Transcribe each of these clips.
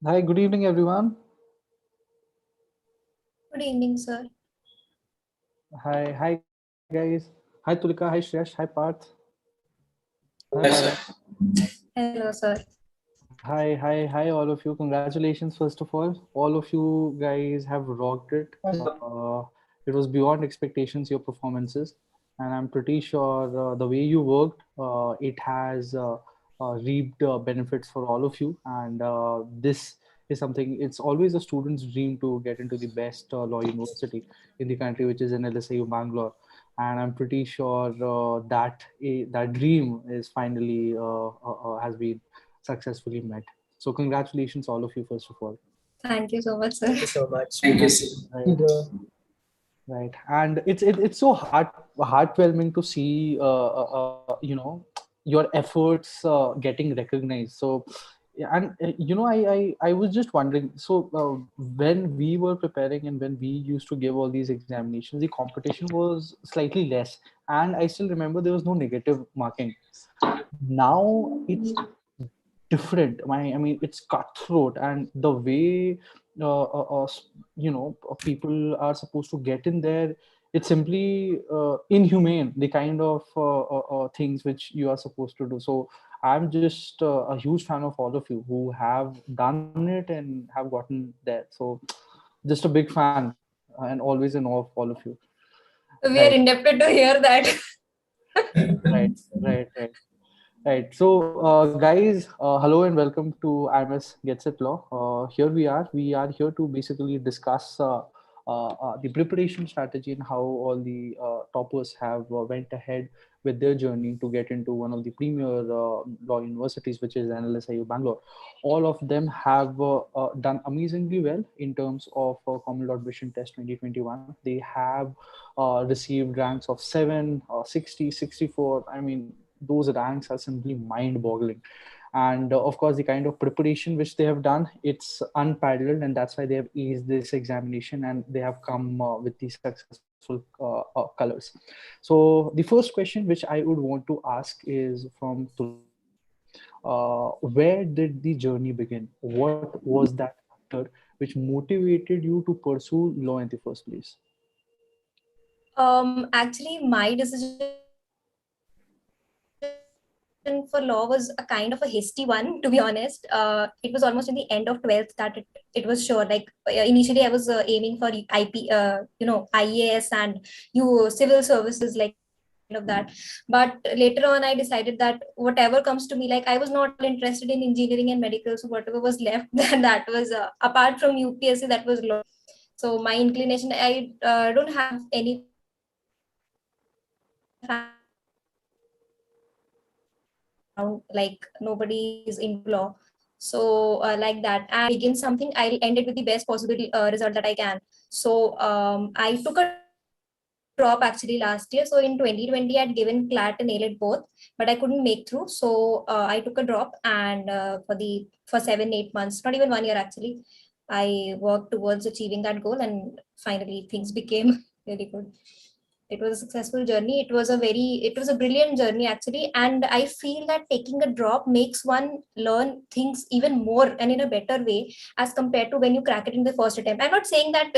Hi, good evening, everyone. Good evening, sir. Hi, guys. Hi, Tulika. Hi, Shreyash. Hi, Parth. Hi, Yes, Bala. sir. Hello, sir. Hi, all of you. Congratulations, first of all. All of you guys have rocked it. It was beyond expectations, your performances. And I'm pretty sure the way you worked, it has reaped benefits for all of you. And this is something, it's always a student's dream to get into the best law university in the country, which is in LSIU Bangalore. And I'm pretty sure that dream is finally has been successfully met. So congratulations, all of you, first of all. Thank you so much, sir. Thank you so much. Thank you, sir. Right, right. And it's so heartwarming to see your efforts getting recognized. So yeah, and I was just wondering. So when we were preparing and when we used to give all these examinations, the competition was slightly less, and I still remember there was no negative marking. Now it's different. I mean, it's cutthroat, and the way people are supposed to get in there, it's simply inhumane, the kind of things which you are supposed to do. So I'm just a huge fan of all of you who have done it and have gotten there. So just a big fan and always in awe of all of you. We are Right, indebted to hear that. right, right. Right. So, guys, hello and welcome to IMS Gets It Law. Here we are. We are here to basically discuss the preparation strategy and how all the toppers have went ahead with their journey to get into one of the premier law universities, which is NLSIU Bangalore. All of them have done amazingly well in terms of Common Law Admission Test 2021. They have received ranks of 7, 60, 64. I mean, those ranks are simply mind boggling. And of course, the kind of preparation which they have done, it's unparalleled, and that's why they have aced this examination and they have come with these successful colors. So the first question which I would want to ask is from Tulika. Where did the journey begin? What was that factor which motivated you to pursue law in the first place? Actually, my decision for law was a kind of a hasty one, to be honest. It was almost in the end of 12th that it was sure. Initially, I was aiming for IEAS and civil services, like kind of that. But later on, I decided that whatever comes to me, like I was not at all interested in engineering and medical. So whatever was left, that was apart from UPSC, that was law. So my inclination, I don't have any family members who are into law, so like nobody is into law. So like that, and if I begin something, I'll end it with the best possible result that I can. So I took a drop actually last year. So in 2020, I'd given CLAT and ALET both, but I couldn't make through. So I took a drop, and for 7 8 months, not even 1 year actually, I worked towards achieving that goal, and finally things became really good. It was a successful journey. It was a brilliant journey actually, and I feel that taking a drop makes one learn things even more and in a better way as compared to when you crack it in the first attempt. I'm not saying that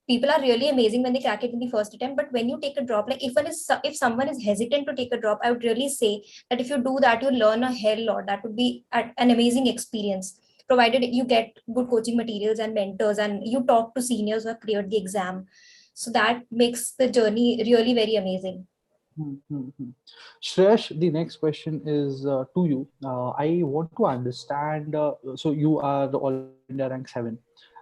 people are really amazing when they crack it in the first attempt, but when you take a drop, like if someone is hesitant to take a drop, I would really say that if you do that, you learn a hell lot. That would be an amazing experience, provided you get good coaching materials and mentors and you talk to seniors who have cleared the exam. So that makes the journey really very amazing. Hmm. Shresh, the next question is to you. I want to understand. So you are the All India rank 7,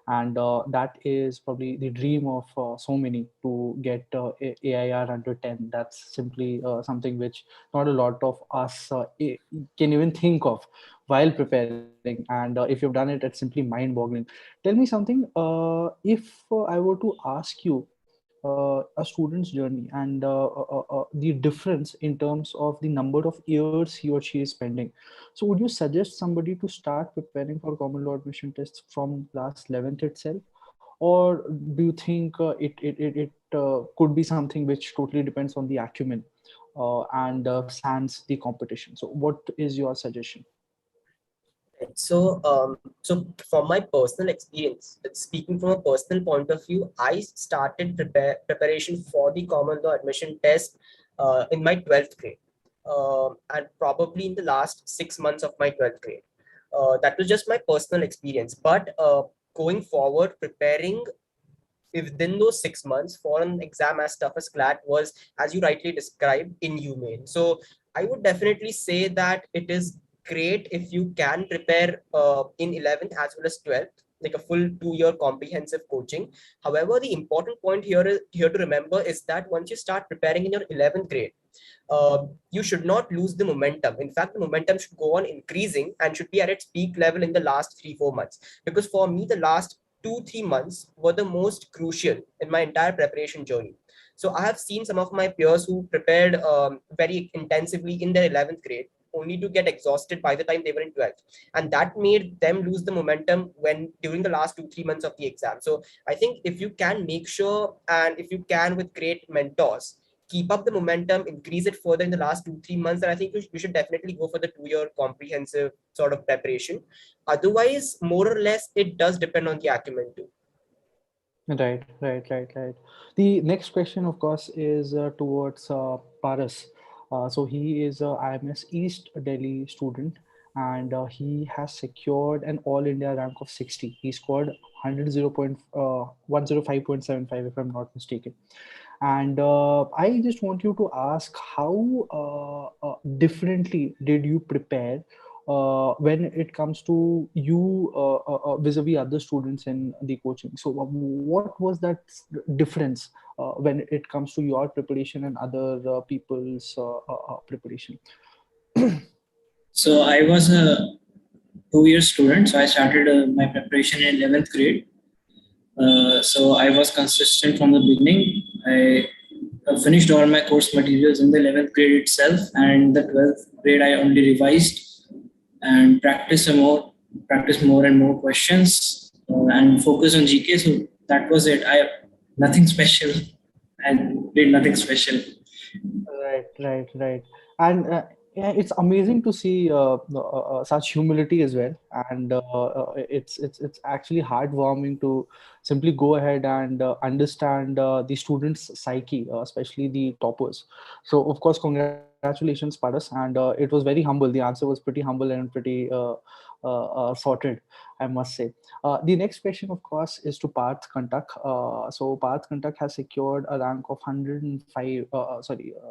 and that is probably the dream of so many to get AIR under 10. That's simply something which not a lot of us can even think of while preparing. And if you've done it, it's simply mind-boggling. Tell me something. If I were to ask you a student's journey and the difference in terms of the number of years he or she is spending. So, would you suggest somebody to start preparing for common law admission tests from class 11th itself? Or do you think it could be something which totally depends on the acumen and sans the competition? So, what is your suggestion? So from my personal experience, speaking from a personal point of view, I started preparation for the common law admission test in my 12th grade, and probably in the last 6 months of my 12th grade. That was just my personal experience. But going forward, preparing within those 6 months for an exam as tough as CLAT was, as you rightly described, inhumane. So I would definitely say that it is great if you can prepare in 11th as well as 12th, like a full 2 year comprehensive coaching. However, the important point here to remember is that once you start preparing in your 11th grade, you should not lose the momentum. In fact, the momentum should go on increasing and should be at its peak level in the last 3-4 months. Because for me, the last 2-3 months were the most crucial in my entire preparation journey. So I have seen some of my peers who prepared very intensively in their 11th grade, only to get exhausted by the time they were in 12th, and that made them lose the momentum when during the last 2-3 months of the exam. So I think if you can make sure, and if you can with great mentors, keep up the momentum, increase it further in the last 2-3 months, then I think you should definitely go for the 2 year comprehensive sort of preparation. Otherwise, more or less, it does depend on the acumen too. Right. The next question, of course, is towards Paras. So he is a IMS East Delhi student, and he has secured an All India rank of 60. He scored 105.75, if I'm not mistaken. And I just want you to ask how differently did you prepare when it comes to you vis-a-vis other students in the coaching. So what was that difference when it comes to your preparation and other people's preparation? So I was a 2 year student. So I started my preparation in 11th grade. So I was consistent from the beginning. I finished all my course materials in the 11th grade itself, and in the 12th grade I only revised and practiced more and more questions and focus on GK. So that was it. I nothing special. I did nothing special. Right. And yeah, it's amazing to see such humility as well. And it's actually heartwarming to simply go ahead and understand the students' psyche, especially the toppers. So, of course, congratulations, Paras. And it was very humble. The answer was pretty humble and pretty sorted, I must say. The next question, of course, is to Parth Kantak. So Parth Kantak has secured a rank of 105,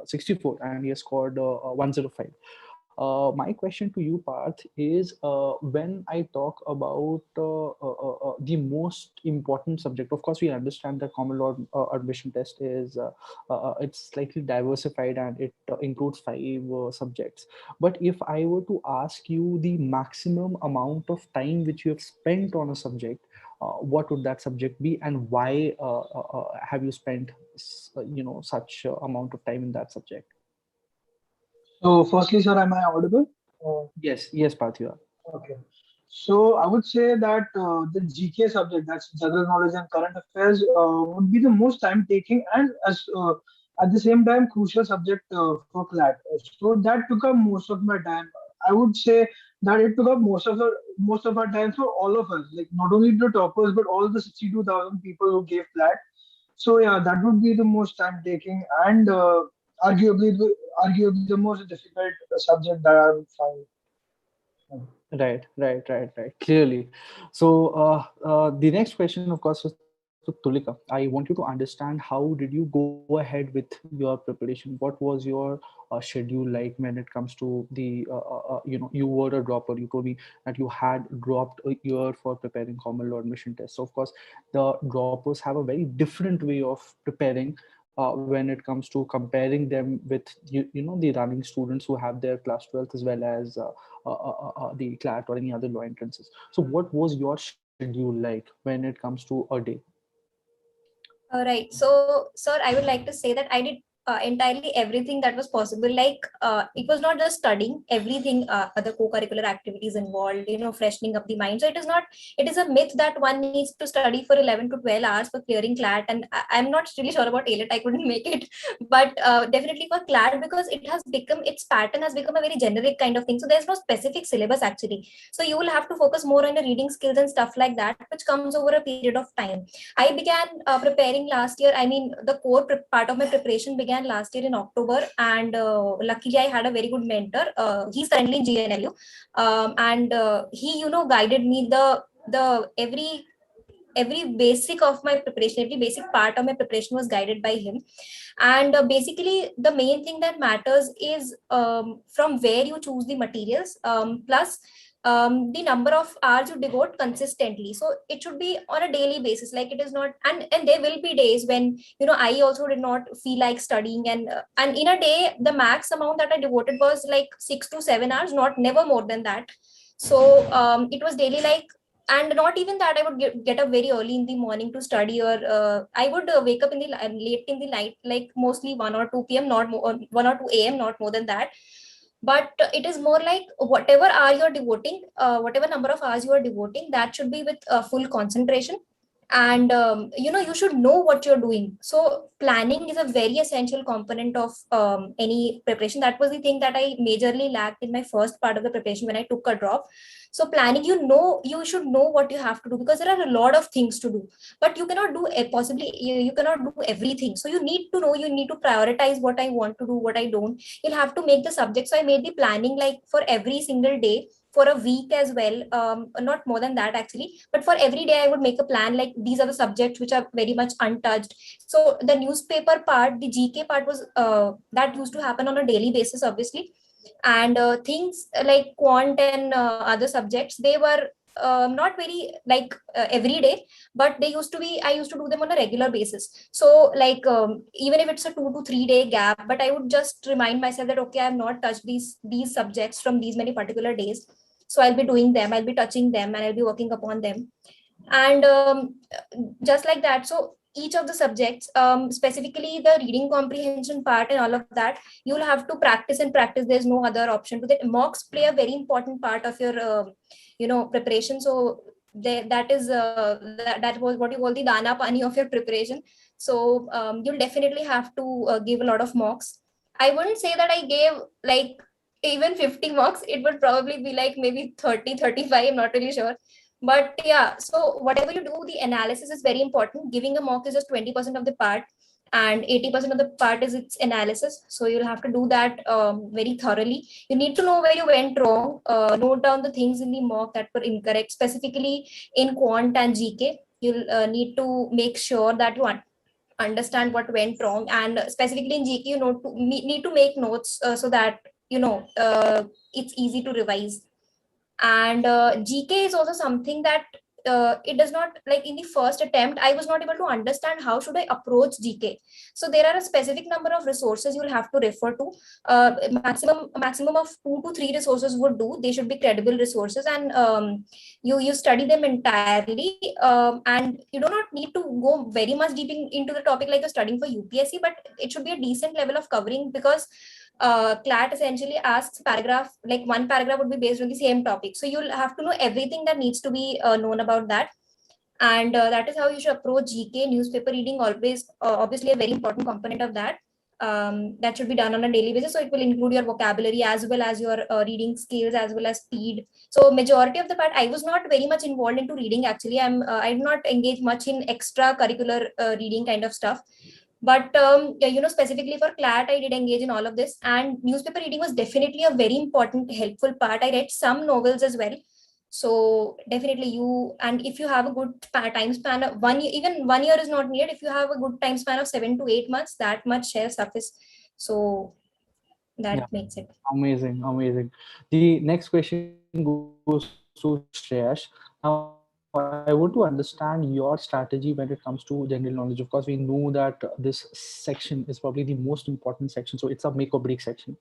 64, and he has scored 105. My question to you, Parth, is when I talk about the most important subject. Of course, we understand that common law admission test is it's slightly diversified and it includes 5 subjects. But if I were to ask you the maximum amount of time which you have spent on a subject, what would that subject be, and why have you spent such amount of time in that subject? So, firstly, sir, am I audible? Yes, Parth, you are. Okay. So, I would say that the GK subject, that's general knowledge and current affairs, would be the most time taking and at the same time crucial subject for CLAT. So that took up most of my time. I would say that it took up most of our time for all of us, like not only the toppers but all the 62,000 people who gave CLAT. So yeah, that would be the most time taking and arguably the most difficult subject that I would find. Right. Clearly. So the next question, of course, was to Tulika. I want you to understand how did you go ahead with your preparation? What was your schedule like when it comes to the, you were a dropper. You told me that you had dropped a year for preparing common law admission tests. So, of course, the droppers have a very different way of preparing when it comes to comparing them with the running students who have their class 12th as well as the CLAT or any other law entrances. So what was your schedule like when it comes to a day? Right. So, sir, I would like to say that I did entirely everything that was possible. Like it was not just studying, everything, other co-curricular activities involved, freshening up the mind. So it is a myth that one needs to study for 11 to 12 hours for clearing CLAT. And I'm not really sure about ALET, I couldn't make it, but definitely for CLAT, because its pattern has become a very generic kind of thing. So there's no specific syllabus actually. So you will have to focus more on the reading skills and stuff like that, which comes over a period of time. I began preparing last year. I mean, the part of my preparation began last year in October, and luckily I had a very good mentor. He's currently in GNLU, and he, guided me. The every basic of my preparation, every basic part of my preparation was guided by him. And basically, the main thing that matters is from where you choose the materials, plus the number of hours you devote consistently. So it should be on a daily basis. Like, it is not, and there will be days when, I also did not feel like studying, and in a day the max amount that I devoted was like 6 to 7 hours, not never more than that. So it was daily, like, and not even that I would get up very early in the morning to study, or I would wake up in the late in the night, like mostly 1 or 2 p.m, not more, 1 or 2 a.m, not more than that. But it is more like whatever hour you're devoting, whatever number of hours you are devoting, that should be with full concentration. And you should know what you're doing. So planning is a very essential component of any preparation. That was the thing that I majorly lacked in my first part of the preparation when I took a drop. So planning, you should know what you have to do, because there are a lot of things to do, but you cannot do possibly you cannot do everything. So you need to know, you need to prioritize what I want to do, what I don't. You'll have to make the subject. So I made the planning like for every single day, for a week as well, not more than that actually, but for every day I would make a plan, like these are the subjects which are very much untouched. So the newspaper part, the GK part was that used to happen on a daily basis, obviously. And things like quant and other subjects, they were not very like every day, but they used to be, I used to do them on a regular basis. So like even if it's a 2 to 3 day gap, but I would just remind myself that okay, I have not touched these subjects from these many particular days, so I'll be doing them, I'll be touching them, and I'll be working upon them. And just like that. So each of the subjects, specifically the reading comprehension part and all of that, you'll have to practice and practice. There's no other option to that. Mocks play a very important part of your preparation. So that is that was what you call the dana pani of your preparation. So you'll definitely have to give a lot of mocks. I wouldn't say that I gave like even 50 mocks. It would probably be like maybe 30, 35. I'm not really sure. But yeah, so whatever you do, the analysis is very important. Giving a mock is just 20% of the part, and 80% of the part is its analysis. So you'll have to do that very thoroughly. You need to know where you went wrong, note down the things in the mock that were incorrect, specifically in quant and GK. You'll need to make sure that you understand what went wrong, and specifically in GK, you know, need to make notes so that it's easy to revise. And GK is also something that it does not, like in the first attempt I was not able to understand how should I approach GK. So there are a specific number of resources you will have to refer to. Maximum of 2 to 3 resources would do. They should be credible resources, and you study them entirely, and you do not need to go very much deep into the topic like you're studying for UPSC, but it should be a decent level of covering, because CLAT essentially asks paragraph, like one paragraph would be based on the same topic. So you'll have to know everything that needs to be known about that. And that is how you should approach GK. Newspaper reading always, obviously a very important component of that. That should be done on a daily basis. So it will include your vocabulary as well as your reading skills as well as speed. So majority of the part, I was not very much involved into reading actually. I did not engage much in extracurricular reading kind of stuff. But specifically for CLAT, I did engage in all of this, and newspaper reading was definitely a very important, helpful part. I read some novels as well. So definitely and if you have a good time span of 1 year, even 1 year is not needed. If you have a good time span of 7 to 8 months, that much share surface. So that makes it amazing. The next question goes to Shreyash. Now, I want to understand your strategy when it comes to general knowledge. Of course, we know that this section is probably the most important section. So it's a make or break section,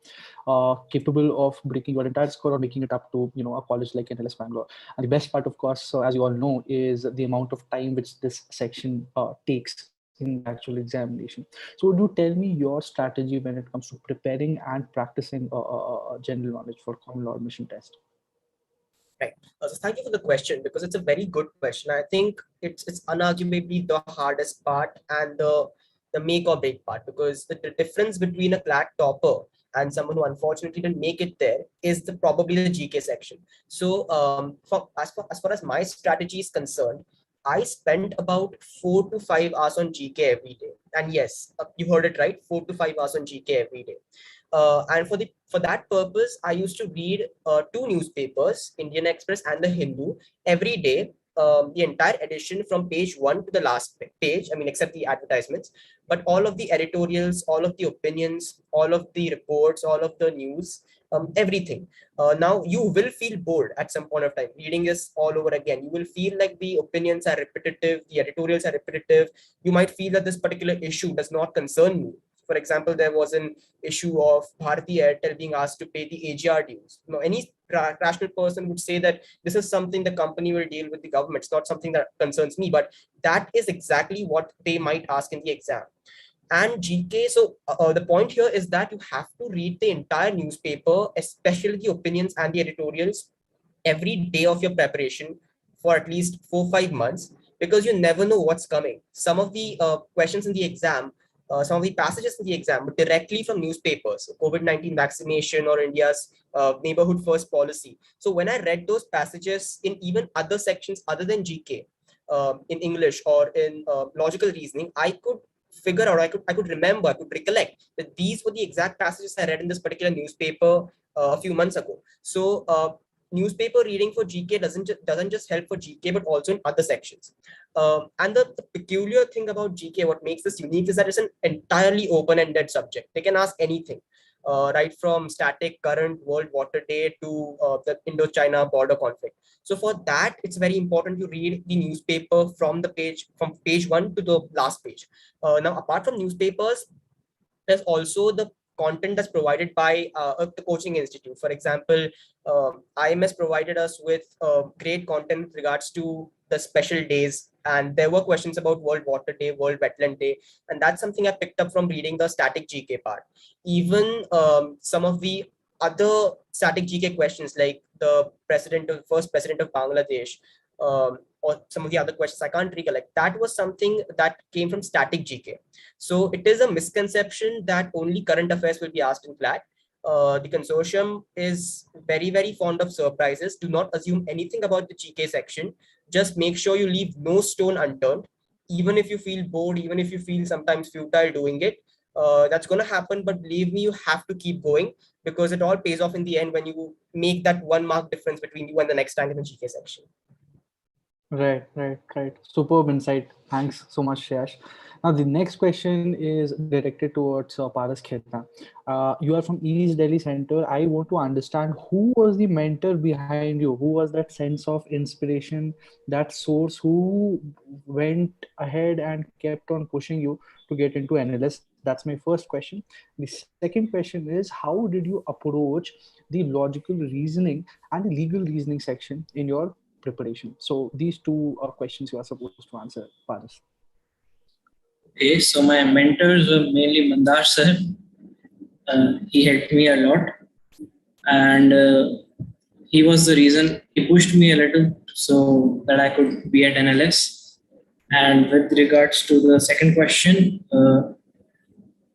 capable of breaking your entire score or making it up to a college like NLS Bangalore. And the best part, of course, so as you all know, is the amount of time which this section takes. in the actual examination. So would you tell me your strategy when it comes to preparing and practicing general knowledge for common law admission test? Right. So thank you for the question, because it's a very good question. I think it's unarguably the hardest part and the make or break part, because the difference between a CLAT topper and someone who unfortunately didn't make it there is probably the GK section. So as far as my strategy is concerned, I spent about 4 to 5 hours on GK every day. And yes, you heard it right, 4 to 5 hours on GK every day. And for that purpose, I used to read two newspapers, Indian Express and the Hindu, every day. The entire edition from page one to the last page. I mean, except the advertisements, but all of the editorials, all of the opinions, all of the reports, all of the news, everything. Now you will feel bored at some point of time reading this all over again. You will feel like the opinions are repetitive, the editorials are repetitive. You might feel that this particular issue does not concern me. For example, there was an issue of Bharti Airtel being asked to pay the AGR dues. Any rational person would say that this is something the company will deal with the government. It's not something that concerns me, but that is exactly what they might ask in the exam. And GK, so the point here is that you have to read the entire newspaper, especially the opinions and the editorials, every day of your preparation for at least 4 5 months, because you never know what's coming. Some of the questions in the exam, some of the passages in the exam were directly from newspapers, COVID-19 vaccination or India's neighborhood first policy. So when I read those passages in even other sections other than GK, in English or in logical reasoning, I could figure out, I could remember, I could recollect that these were the exact passages I read in this particular newspaper a few months ago. So newspaper reading for GK doesn't just help for GK, but also in other sections. And the peculiar thing about GK, what makes this unique, is that it's an entirely open-ended subject. They can ask anything, right from static current, world water day to the Indo-China border conflict. So for that, it's very important to read the newspaper from page one to the last page. Now, apart from newspapers, there's also the content that's provided by the coaching institute. For example, IMS provided us with great content with regards to the special days, and there were questions about World Water Day, World Wetland Day, and that's something I picked up from reading the static GK part. Even some of the other static GK questions, like the first president of Bangladesh, or some of the other questions I can't recollect, that was something that came from static GK. So it is a misconception that only current affairs will be asked in CLAT. The consortium is very, very fond of surprises. Do not assume anything about the GK section. Just make sure you leave no stone unturned. Even if you feel bored, even if you feel sometimes futile doing it, that's going to happen. But believe me, you have to keep going, because it all pays off in the end when you make that 1 mark difference between you and the next rank in the GK section. Right. Superb insight. Thanks so much, Shash. Now, the next question is directed towards Paras Khetna. You are from East Delhi Center. I want to understand who was the mentor behind you? Who was that sense of inspiration, that source who went ahead and kept on pushing you to get into NLS? That's my first question. The second question is, how did you approach the logical reasoning and the legal reasoning section in your preparation? So these two questions you are supposed to answer, Paras. Okay, so my mentors were mainly Mandar sir. He helped me a lot, and he was the reason he pushed me a little so that I could be at NLS. And with regards to the second question,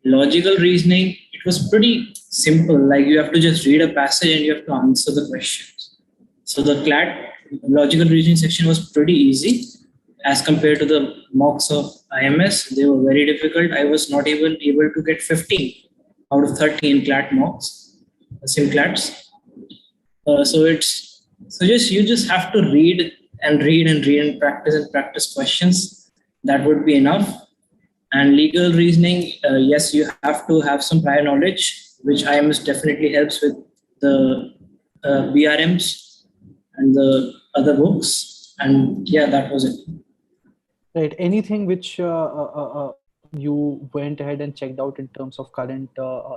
logical reasoning, it was pretty simple. Like, you have to just read a passage and you have to answer the questions. So the CLAT logical reasoning section was pretty easy as compared to the mocks of IMS. They were very difficult. I was not even able to get 15 out of 30 in CLAT mocks, SimCLATs. You just have to read and practice questions. That would be enough. And legal reasoning, yes, you have to have some prior knowledge, which IMS definitely helps with the BRMs and the other books. And yeah, that was it. Right. Anything which you went ahead and checked out in terms of current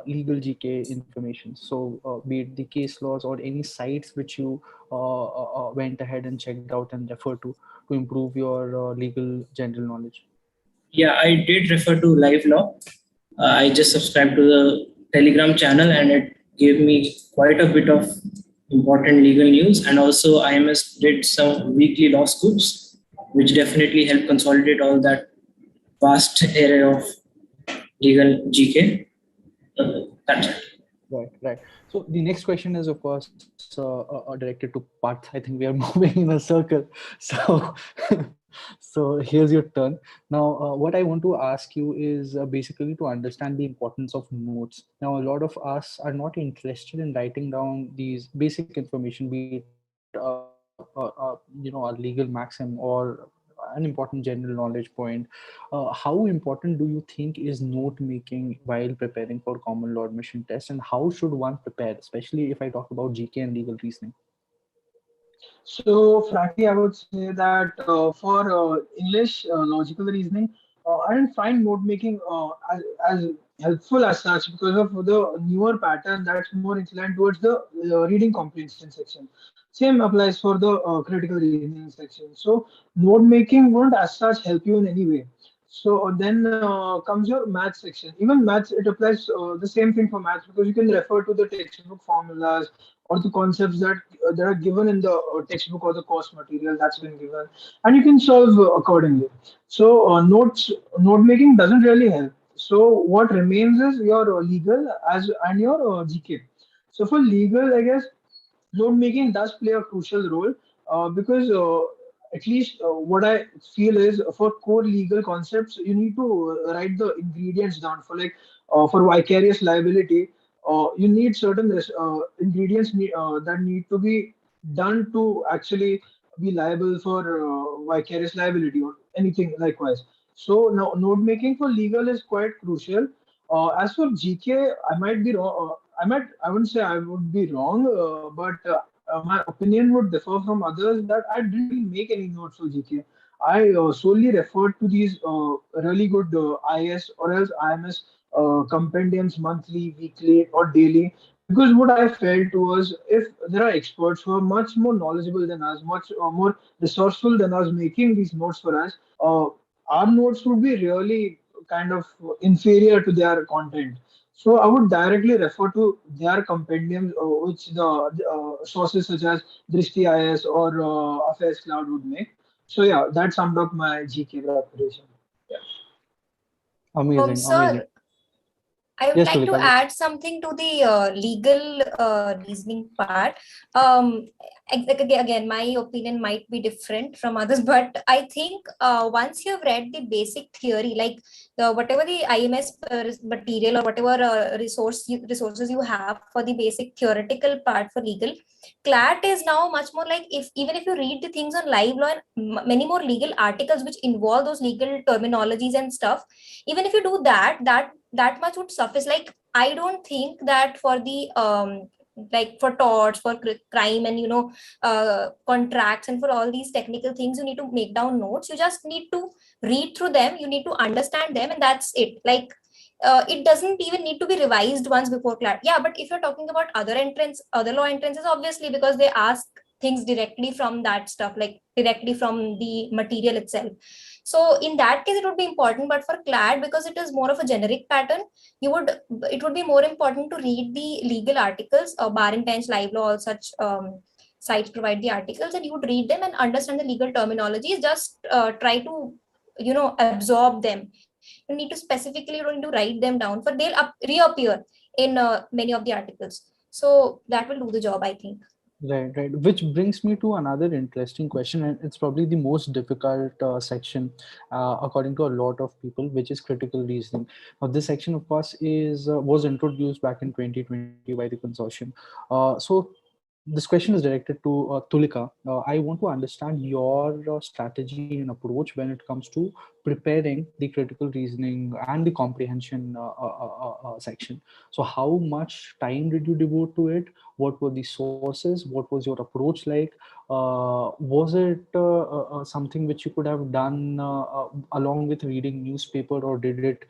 legal GK information? So be it the case laws or any sites which you went ahead and checked out and referred to improve your legal general knowledge? Yeah, I did refer to Live Law. I just subscribed to the Telegram channel, and it gave me quite a bit of important legal news. And also, IMS did some weekly law scoops, which definitely helped consolidate all that vast area of legal GK. That's it. Right. So the next question is, of course, directed to Parth. I think we are moving in a circle. So, so here's your turn. Now, what I want to ask you is basically to understand the importance of notes. Now, a lot of us are not interested in writing down these basic information, be it a legal maxim or an important general knowledge point. How important do you think is note making while preparing for common law admission tests, and how should one prepare, especially if I talk about GK and legal reasoning? So, frankly, I would say that for English logical reasoning, I didn't find note making as helpful as such because of the newer pattern that's more inclined towards the reading comprehension section. Same applies for the critical reasoning section. So, note making won't as such help you in any way. So then comes your math section. Even maths, it applies the same thing for maths because you can refer to the textbook formulas or the concepts that are given in the textbook or the course material that's been given, and you can solve accordingly. So note making doesn't really help. So what remains is your legal as and your GK. So for legal, I guess note making does play a crucial role because at least what I feel is for core legal concepts, you need to write the ingredients down for like for vicarious liability. You need certain that need to be done to actually be liable for vicarious liability or anything likewise. So now note making for legal is quite crucial. As for GK, I might be wrong. I wouldn't say I would be wrong, but my opinion would differ from others that I didn't really make any notes for GK. I solely referred to these really good IS or else IMS compendiums monthly, weekly, or daily. Because what I felt was if there are experts who are much more knowledgeable than us, much more resourceful than us making these notes for us, our notes would be really kind of inferior to their content. So I would directly refer to their compendiums, which the sources such as Drishti IS or Affairs Cloud would make. So yeah, that summed up my GK preparation. Yeah. Amazing. Sir, I would Yes, like to Tulika. add something to the legal reasoning part. Again, my opinion might be different from others, but I think once you've read the basic theory, like the whatever the IMS material or whatever resources you have for the basic theoretical part for legal, CLAT is now much more like if even if you read the things on live law and many more legal articles which involve those legal terminologies and stuff, even if you do that much would suffice. Like I don't think that for the like for torts, for crime, and contracts, and for all these technical things you need to make down notes. You just need to read through them, you need to understand them, and that's it. Like it doesn't even need to be revised once before CLAT. Yeah, but if you're talking about other law entrances, obviously, because they ask things directly from that stuff, like directly from the material itself. So in that case, it would be important. But for CLAD, because it is more of a generic pattern, you would it would be more important to read the legal articles, bar and bench, live law, all such sites provide the articles, and you would read them and understand the legal terminologies. Just try to absorb them. You need to specifically need to write them down, for they'll reappear in many of the articles. So that will do the job, I think. Right. Which brings me to another interesting question, and it's probably the most difficult section, according to a lot of people, which is critical reasoning. Now, this section, of course, is was introduced back in 2020 by the consortium. So, this question is directed to Tulika. I want to understand your strategy and approach when it comes to preparing the critical reasoning and the comprehension section. So, how much time did you devote to it? What were the sources? What was your approach like? Was it something which you could have done along with reading newspaper, or did it,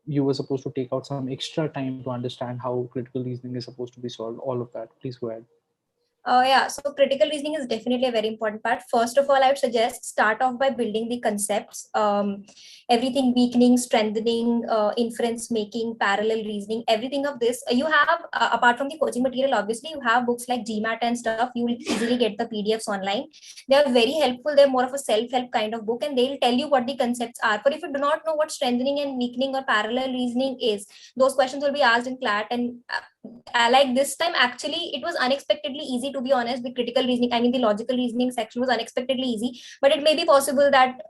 you were supposed to take out some extra time to understand how critical reasoning is supposed to be solved? All of that. Please go ahead. Yeah, so critical reasoning is definitely a very important part. First of all, I would suggest start off by building the concepts. Everything weakening, strengthening, inference making, parallel reasoning, everything of this. You have, apart from the coaching material, obviously, you have books like GMAT and stuff. You will easily get the PDFs online. They are very helpful. They're more of a self-help kind of book, and they'll tell you what the concepts are. But if you do not know what strengthening and weakening or parallel reasoning is, those questions will be asked in CLAT, and like this time actually it was unexpectedly easy, to be honest. The critical reasoning, I mean the logical reasoning section, was unexpectedly easy. But it may be possible that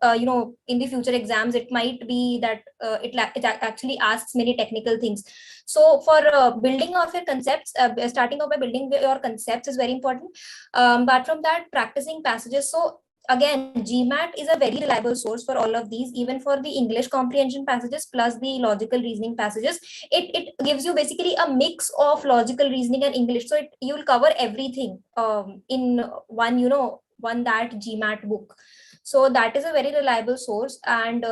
in the future exams it might be that it actually asks many technical things. So for building of your concepts, starting off by building your concepts is very important. But from that, practicing passages. So again, GMAT is a very reliable source for all of these, even for the English comprehension passages plus the logical reasoning passages. It gives you basically a mix of logical reasoning and English, so you'll cover everything in one that GMAT book. So that is a very reliable source, and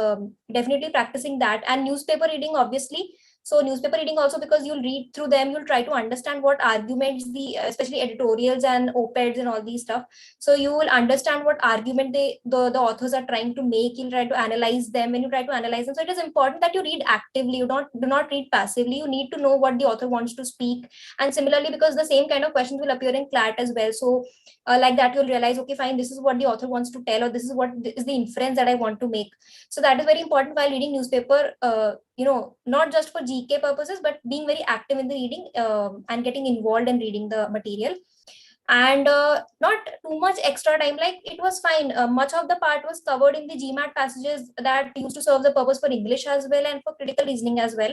definitely practicing that. And newspaper reading, obviously. So newspaper reading also, because you'll read through them, you'll try to understand what arguments, the especially editorials and op-eds and all these stuff. So you will understand what argument the authors are trying to make. You'll try to analyze them. When you try to analyze them, so it is important that you read actively. You do not read passively. You need to know what the author wants to speak. And similarly, because the same kind of questions will appear in CLAT as well, so like that you'll realize, okay, fine, this is what the author wants to tell, or this is what is the inference that I want to make. So that is very important while reading newspaper, not just for GK purposes, but being very active in the reading, and getting involved in reading the material. And not too much extra time, like it was fine. Much of the part was covered in the GMAT passages that used to serve the purpose for English as well and for critical reasoning as well.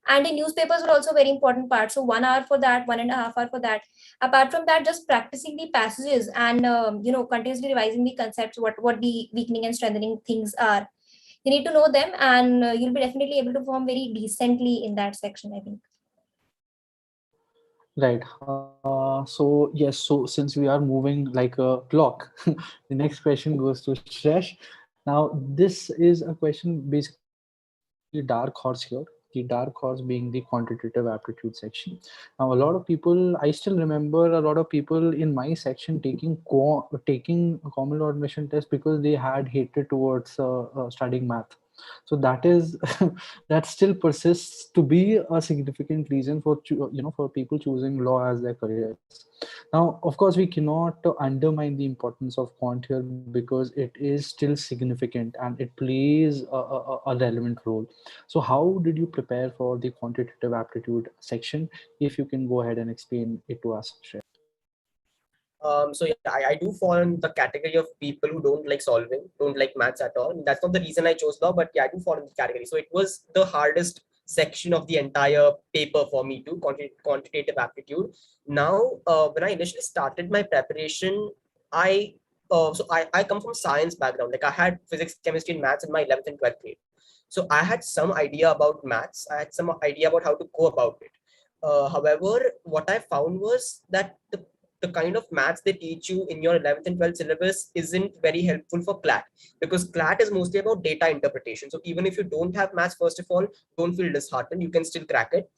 And the newspapers were also very important part, so 1 hour for that, 1.5 hours for that. Apart from that, just practicing the passages and continuously revising the concepts, what the weakening and strengthening things are. You need to know them, and you'll be definitely able to perform very decently in that section, I think. Right. So yes. So since we are moving like a clock, the next question goes to Shresh. Now, this is a question basically dark horse here. The dark horse being the quantitative aptitude section. Now, a lot of people, I still remember a lot of people in my section taking a common law admission test because they had hatred towards studying math. So that is that still persists to be a significant reason for for people choosing law as their careers. Now, of course, we cannot undermine the importance of quant here because it is still significant and it plays a relevant role. So how did you prepare for the quantitative aptitude section? If you can go ahead and explain it to us, Shreya. So yeah, I do fall in the category of people who don't like solving, don't like maths at all. That's not the reason I chose law, but yeah, I do fall in the category. So it was the hardest section of the entire paper for me too, quantitative aptitude. Now, when I initially started my preparation, I come from science background. Like I had physics, chemistry, and maths in my 11th and 12th grade. So I had some idea about maths. I had some idea about how to go about it. However, what I found was that the kind of maths they teach you in your 11th and 12th syllabus isn't very helpful for CLAT, because CLAT is mostly about data interpretation. So even if you don't have maths, first of all, don't feel disheartened. You can still crack it.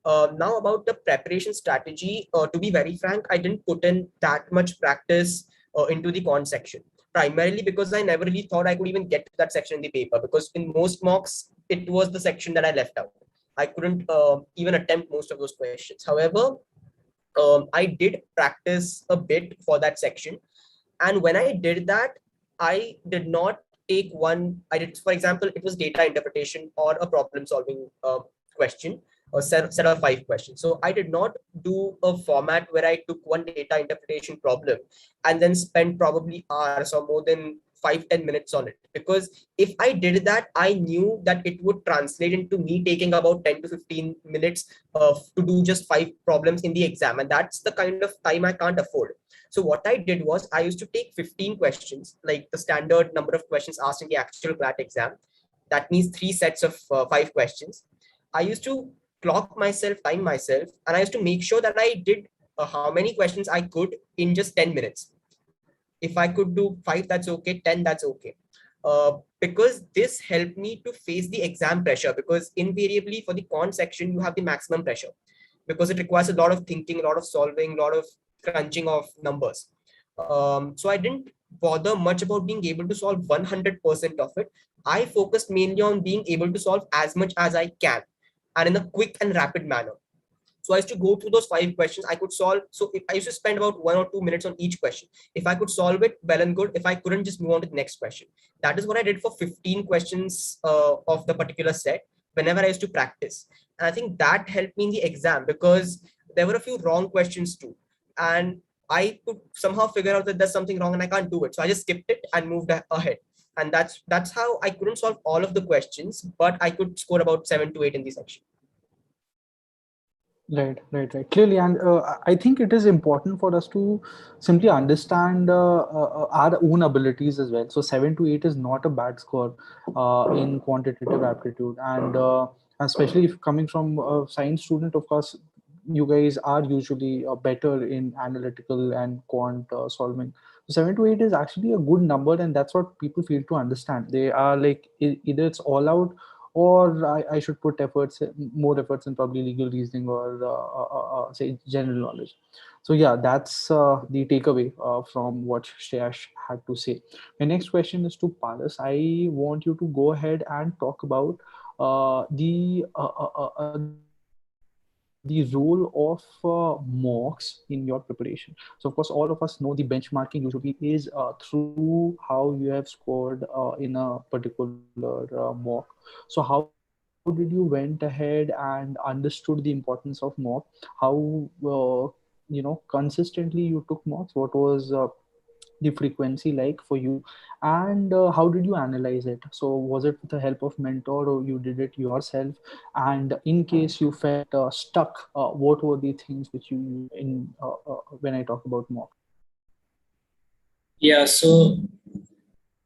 Now about the preparation strategy, to be very frank, I didn't put in that much practice into the quant section, primarily because I never really thought I could even get to that section in the paper, because in most mocks, it was the section that I left out. I couldn't even attempt most of those questions. However, I did practice a bit for that section. And when I did that, I did not take one, I did, for example, it was data interpretation or a problem solving question, a set of 5 questions. So I did not do a format where I took one data interpretation problem and then spent probably hours or more than 5-10 minutes on it. Because if I did that, I knew that it would translate into me taking about 10 to 15 minutes to do just 5 problems in the exam. And that's the kind of time I can't afford. So what I did was I used to take 15 questions, like the standard number of questions asked in the actual CLAT exam. That means 3 sets of 5 questions. I used to clock myself, time myself, and I used to make sure that I did how many questions I could in just 10 minutes. If I could do 5, that's okay. 10, that's okay. Because this helped me to face the exam pressure, because invariably for the quant section, you have the maximum pressure because it requires a lot of thinking, a lot of solving, a lot of crunching of numbers. So I didn't bother much about being able to solve 100% of it. I focused mainly on being able to solve as much as I can and in a quick and rapid manner. So I used to go through those 5 questions. I could solve. So if I used to spend about 1 or 2 minutes on each question. If I could solve it, well and good. If I couldn't, just move on to the next question. That is what I did for 15 questions of the particular set whenever I used to practice. And I think that helped me in the exam because there were a few wrong questions too. And I could somehow figure out that there's something wrong and I can't do it. So I just skipped it and moved ahead. And that's how I couldn't solve all of the questions, but I could score about 7 to 8 in the section. Right. Clearly, and I think it is important for us to simply understand our own abilities as well. So 7 to 8 is not a bad score in quantitative aptitude, and especially if coming from a science student, of course, you guys are usually better in analytical and quant solving. So 7 to 8 is actually a good number, and that's what people feel to understand. They are like either it's all out or I should put more efforts in probably legal reasoning or say general knowledge. So yeah, that's the takeaway from what Shreyash had to say. My next question is to Paras. I want you to go ahead and talk about the role of mocks in your preparation. So of course, all of us know the benchmarking usually is through how you have scored in a particular mock. So how did you went ahead and understood the importance of mock? How consistently you took mocks? What was the frequency like for you, and how did you analyze it? So was it with the help of mentor or you did it yourself? And in case you felt stuck, what were the things which you used in when I talk about mock? Yeah, so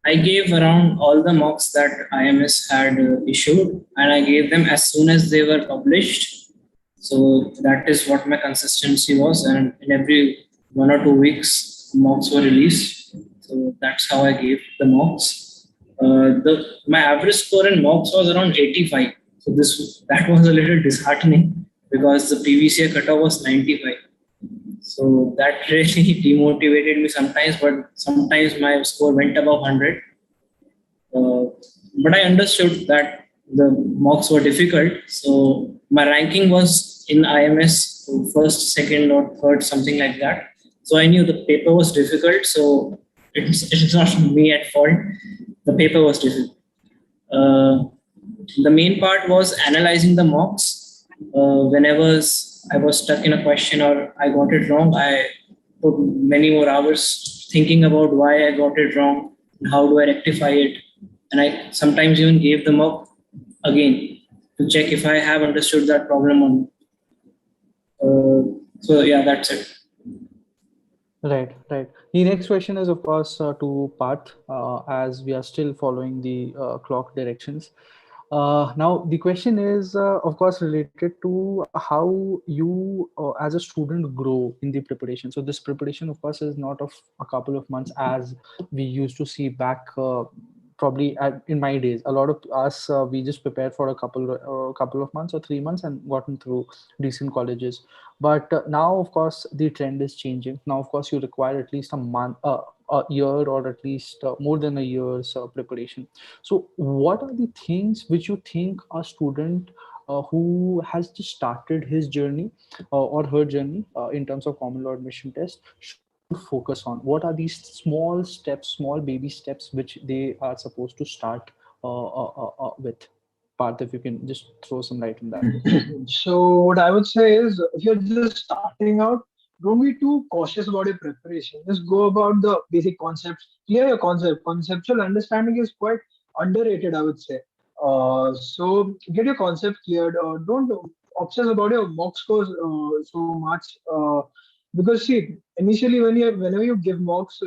I gave around all the mocks that IMS had issued, and I gave them as soon as they were published. So that is what my consistency was, and in every 1 or 2 weeks, mocks were released. So that's how I gave the mocks. My average score in mocks was around 85. So that was a little disheartening because the previous year cutoff was 95. So that really demotivated me sometimes, but sometimes my score went above 100. Uh, but I understood that the mocks were difficult. So my ranking was in IMS first, second, or third, something like that. So I knew the paper was difficult. So it's not me at fault. The paper was difficult. Uh, the main part was analyzing the mocks. Whenever I was stuck in a question or I got it wrong, I put many more hours thinking about why I got it wrong and how do I rectify it. And I sometimes even gave the mock again to check if I have understood that problem or not. So yeah, that's it. Right. The next question is, of course, to Parth, as we are still following the clock directions. Now, the question is, of course, related to how you, as a student, grow in the preparation. So, this preparation, of course, is not of a couple of months as we used to see back. Probably in my days, a lot of us we just prepared for a couple of months or 3 months and gotten through decent colleges. But now, of course, the trend is changing. Now, of course, you require at least a year, or at least more than a year's preparation. So what are the things which you think a student who has just started his journey or her journey in terms of common law admission test should focus on? What are these small steps, small baby steps, which they are supposed to start with? Parth, if you can just throw some light on that. So what I would say is, if you're just starting out, don't be too cautious about your preparation. Just go about the basic concepts, clear your concept. Conceptual understanding is quite underrated, I would say. So get your concept cleared. Don't obsess about your mock scores so much. Because see, initially whenever you give mocks,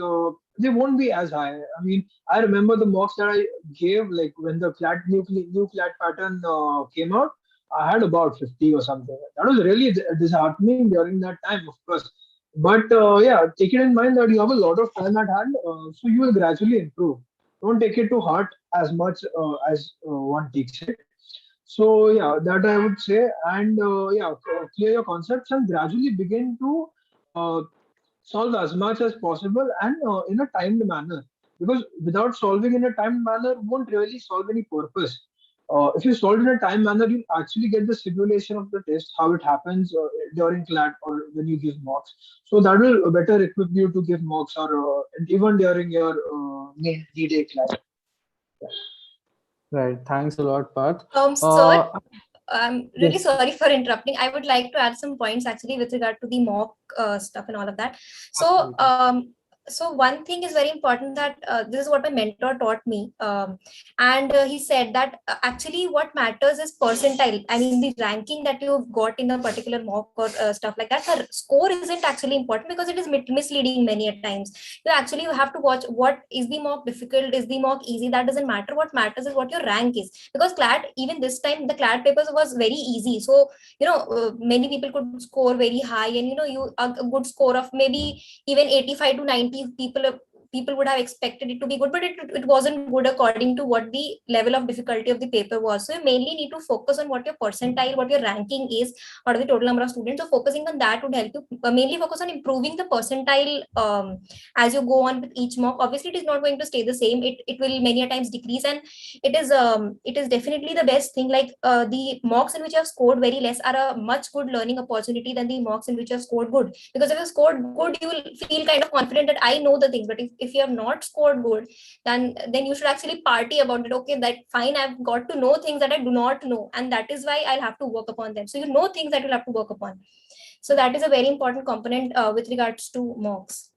they won't be as high. I mean, I remember the mocks that I gave, like when the new CLAT pattern came out. I had about 50 or something. That was really disheartening during that time, of course. But yeah, take it in mind that you have a lot of time at hand, so you will gradually improve. Don't take it to heart as much as one takes it. So yeah, that I would say, and yeah, clear your concepts and gradually begin to uh, solve as much as possible and in a timed manner. Because without solving in a timed manner, won't really solve any purpose. If you solve in a time manner, you actually get the simulation of the test, how it happens during CLAT or when you give mocks. So that will better equip you to give mocks or even during your main D-Day CLAT. Right. Thanks a lot, Parth. Sir, I'm really Yes, sorry for interrupting. I would like to add some points actually with regard to the mock stuff and all of that. So, absolutely. so one thing is very important that this is what my mentor taught me, and he said that actually what matters is percentile. I mean, the ranking that you've got in a particular mock or stuff like that. The score isn't actually important because it is misleading many a times. You have to watch what is the mock difficult, is the mock easy. That doesn't matter. What matters is what your rank is, because CLAT, even this time the CLAT papers was very easy. So many people could score very high, and you a good score of maybe even 85 to 90 people would have expected it to be good, but it wasn't good according to what the level of difficulty of the paper was. So you mainly need to focus on what your percentile, what your ranking is, out of the total number of students. So focusing on that would help you mainly focus on improving the percentile as you go on with each mock. Obviously it is not going to stay the same. It will many a times decrease, and it is definitely the best thing. Like the mocks in which you have scored very less are a much good learning opportunity than the mocks in which you have scored good, because if you scored good you will feel kind of confident that I know the things. But if you have not scored good, then you should actually party about it. Okay, that fine, I've got to know things that I do not know, and that is why I'll have to work upon them. So you know things that you'll have to work upon. So that is a very important component with regards to mocks.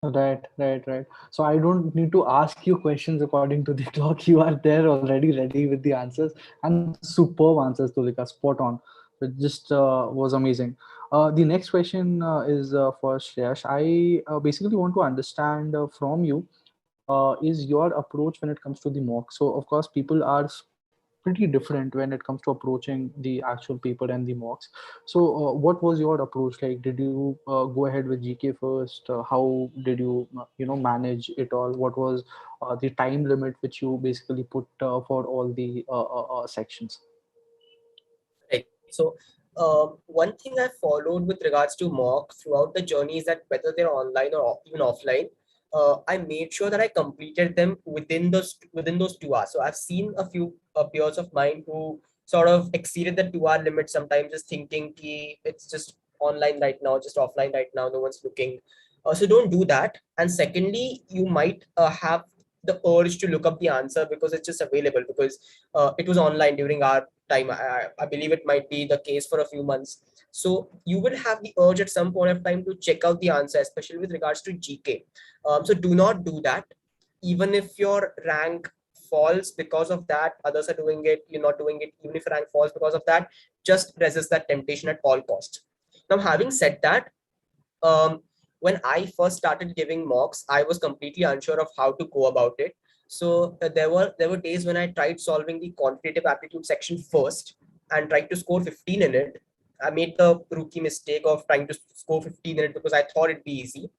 Right, right, right. So I don't need to ask you questions according to the clock. You are there already, ready with the answers, and superb answers, Tulika, spot on. It just was amazing. The next question is for Shreyash. I basically want to understand from you is your approach when it comes to the mock. So of course, people are pretty different when it comes to approaching the actual paper and the mocks. So what was your approach like? Did you go ahead with GK first? How did you manage it all? What was the time limit which you basically put for all the sections? Right. So one thing I followed with regards to mock throughout the journey is that whether they're online or even offline, I made sure that I completed them within those 2 hours. So I've seen a few peers of mine who sort of exceeded the 2 hour limit, sometimes just thinking ki it's just online right now, just offline right now, no one's looking. So don't do that. And secondly, you might have the urge to look up the answer because it's just available, because it was online during our time. I believe it might be the case for a few months. So you will have the urge at some point of time to check out the answer, especially with regards to GK. So do not do that. Even if your rank falls because of that, others are doing it, you're not doing it. Even if rank falls because of that, just resist that temptation at all costs. Now, having said that, um, when I first started giving mocks, I was completely unsure of how to go about it. So there were days when I tried solving the quantitative aptitude section first and tried to score 15 in it. I made the rookie mistake of trying to score 15 in it because I thought it'd be easy,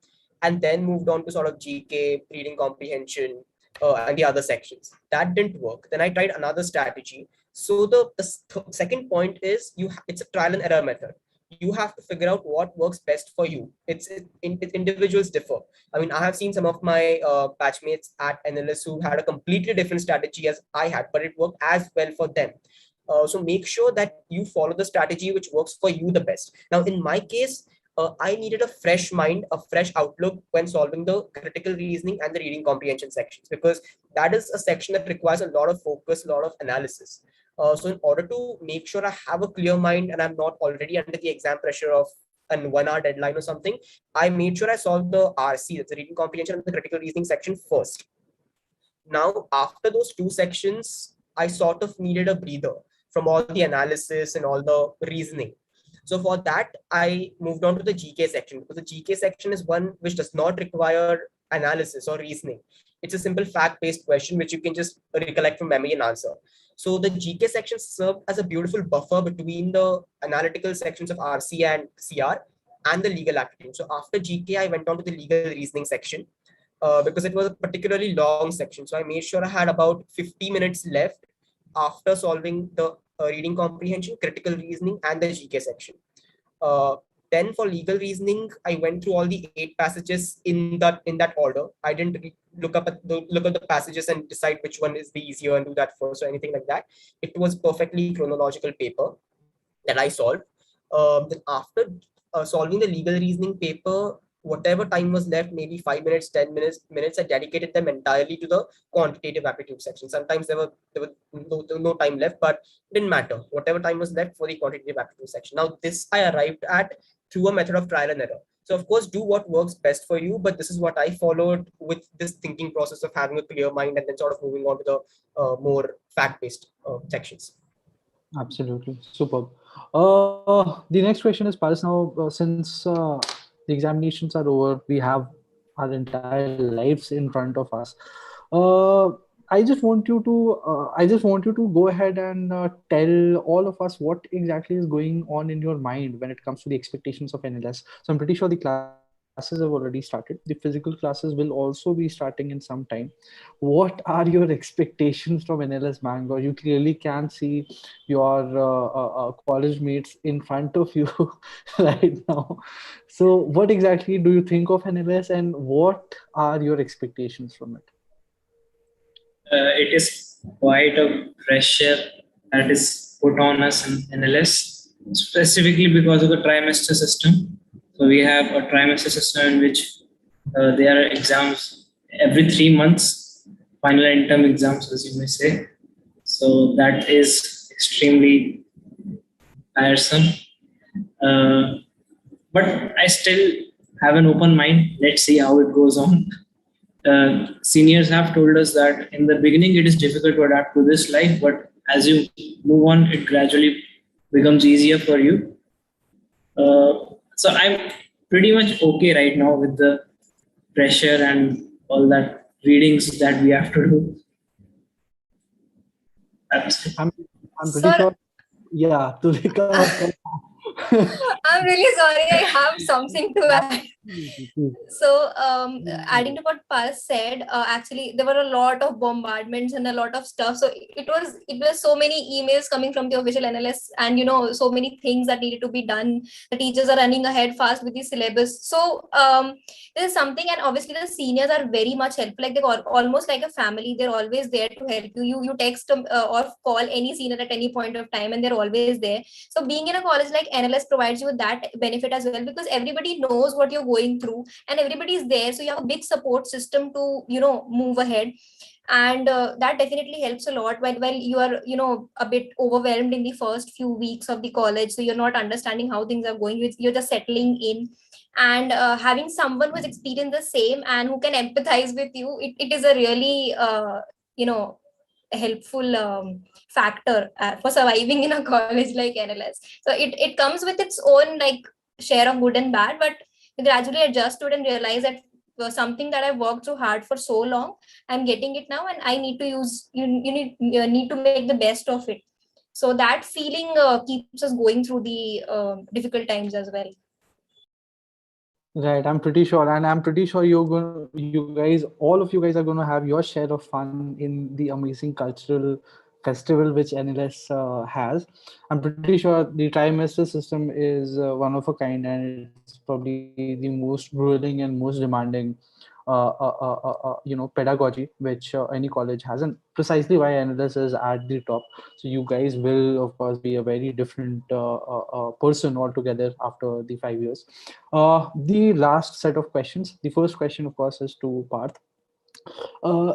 and then moved on to sort of GK, reading comprehension, and the other sections. That didn't work. Then I tried another strategy. So the second point is it's a trial and error method. You have to figure out what works best for you. Individuals differ. I mean, I have seen some of my batchmates at NLS who had a completely different strategy as I had, but it worked as well for them. So make sure that you follow the strategy which works for you the best. Now, in my case, I needed a fresh mind, a fresh outlook when solving the critical reasoning and the reading comprehension sections, because that is a section that requires a lot of focus, a lot of analysis. So in order to make sure I have a clear mind and I'm not already under the exam pressure of an 1 hour deadline or something, I made sure I solved the RC, that's the reading comprehension, and the critical reasoning section first. Now, after those two sections, I sort of needed a breather from all the analysis and all the reasoning. So for that, I moved on to the GK section, because the GK section is one which does not require analysis or reasoning. It's a simple fact-based question which you can just recollect from memory and answer. So the GK section served as a beautiful buffer between the analytical sections of RC and CR and the legal aptitude. So after GK, I went on to the legal reasoning section, because it was a particularly long section. So I made sure I had about 50 minutes left after solving the reading comprehension, critical reasoning, and the GK section. Uh, then for legal reasoning, I went through all the 8 passages in that order. I didn't look up the passages and decide which one is the easier and do that first or anything like that. It was perfectly chronological paper that I solved. Then after solving the legal reasoning paper, whatever time was left, maybe 5 minutes, 10 minutes, I dedicated them entirely to the quantitative aptitude section. Sometimes there were no time left, but it didn't matter. Whatever time was left for the quantitative aptitude section. Now this I arrived at through a method of trial and error. So of course, do what works best for you, but this is what I followed with this thinking process of having a clear mind and then sort of moving on to the more fact-based sections. Absolutely. Superb. The next question is, Paris, now since the examinations are over, we have our entire lives in front of us. Uh, I just want you to go ahead and tell all of us what exactly is going on in your mind when it comes to the expectations of NLS. So I'm pretty sure the classes have already started. The physical classes will also be starting in some time. What are your expectations from NLS Bangalore? You clearly can see your college mates in front of you right now. So, what exactly do you think of NLS, and what are your expectations from it? It is quite a pressure that is put on us in NLS, specifically because of the trimester system. So we have a trimester system in which there are exams every 3 months, final and term exams, as you may say. So that is extremely tiresome. Uh, but I still have an open mind. Let's see how it goes on. Seniors have told us that in the beginning it is difficult to adapt to this life, but as you move on, it gradually becomes easier for you. So I'm pretty much okay right now with the pressure and all that readings that we have to do. That's it. I'm pretty Sir, sure. Yeah, Tulika. I'm really sorry. I have something to add. So, adding to what Paras said, actually there were a lot of bombardments and a lot of stuff. So it was so many emails coming from the official NLS, and so many things that needed to be done. The teachers are running ahead fast with the syllabus. So there's something, and obviously the seniors are very much helpful. Like they're almost like a family. They're always there to help you. You text them or call any senior at any point of time, and they're always there. So being in a college like NLS provides you with that benefit as well, because everybody knows what you're going through and everybody is there. So you have a big support system to move ahead, and that definitely helps a lot while you are a bit overwhelmed in the first few weeks of the college. So you're not understanding how things are going. You're just settling in, and having someone who's experienced the same and who can empathize with you, it is a really you know helpful factor for surviving in a college like NLS. So it comes with its own like share of good and bad, but you gradually adjust to it and realize that something that I've worked so hard for so long, I'm getting it now, and I need to use you need to make the best of it. So that feeling keeps us going through the difficult times as well. Right, I'm pretty sure, and I'm pretty sure you guys, all of you guys are going to have your share of fun in the amazing cultural festival which NLS has. I'm pretty sure the trimester system is one of a kind, and it's probably the most grueling and most demanding, pedagogy which any college has, and precisely why NLS is at the top. So you guys will, of course, be a very different person altogether after the 5 years. The last set of questions. The first question, of course, is to Parth.